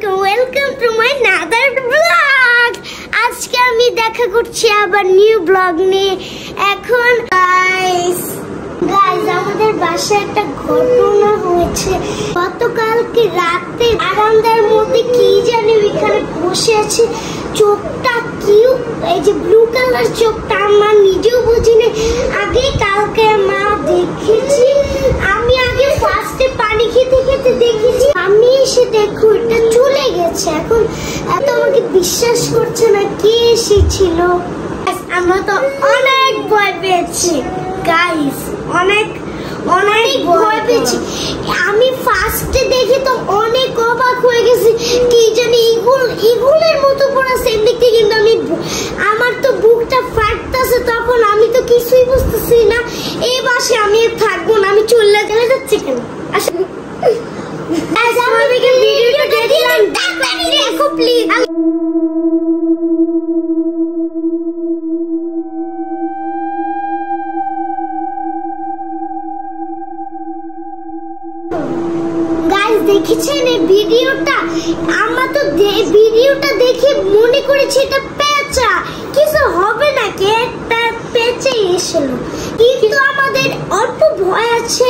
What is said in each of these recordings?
Welcome to my another blog. আজকে আমি দেখা করছি আবার নিউ ব্লগ নিয়ে। এখন গাইস আমাদের বাসায় একটা ঘটনা হয়েছে। গতকালকে রাতে বারান্দার মধ্যে কি জানি এখানে বসে আছে, চোখটা কিউ এই যে ব্লু কালার চোখটা আমার নিজেও বুঝিনি আগে। কালকে মা দেখেছি, আমি আগে ফার্স্টে পানি খেতে খেতে দেখেছি, আমি এসে দেখো এটা চলে গেছে। এখন এত আমাকে বিশ্বাস করছে না কে এসেছিল। আমরা তো অনেক ভয় পেয়েছি গাইস, অনেক অনেক ভয় পেয়েছি। আমি ফার্স্টে দেখে তো অনেক অবাক হয়ে গেছি, কি জানি ইগুলের মতো পড়া সেম দেখতে, কিন্তু আমার তো বুকটা ফাটতেছে। তখন আমি তো কিছুই বুঝতেছি না, এই বাসে আমি থাকবো না, আমি চলে গেলে যাচ্ছি কেন। আসলে ভিডিওটা দিলাম, দেখো প্লিজ। দেখেছেন এই ভিডিওটা? আমরা তো ভিডিওটা দেখে মনে করেছি এটা পেঁচা, কিছু হবে না, কে একটা পেঁচে এসেছিল, কিন্তু আমাদের অল্প ভয় আছে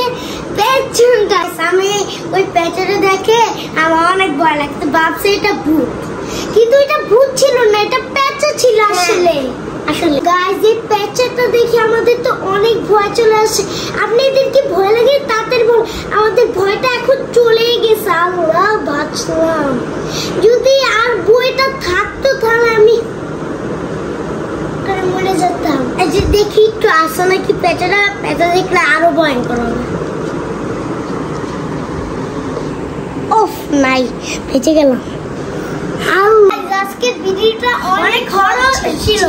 পেঁচাটা। আমি ওই পেঁচাটা দেখে আমার অনেক ভয় লাগতো, ভাবছি এটা ভূত, কিন্তু এটা ভূত ছিল না, এটা পেঁচা ছিল আসলে। আসলে গাইস এই পেঁচাটা দেখে আমাদের তো অনেক ভয় চলে আসে। আপনাদের কি ভয় লাগে? তাড়াতাড়ি বল, আমাদের ভয়টা এখন চলে গেছে। আল্লাহ বাঁচলাম, যদি আর বইটা থাকতো তাহলে আমি মরে যেতাম। এই যে দেখি একটু আসে নাকি পেঁচাটা, পেঁচা দেখলে আরো ভয়ঙ্কর হবে। ওফ নাই, বেঁচে গেলাম। আজকের ভিডিওটা অনেক খরচ ছিল।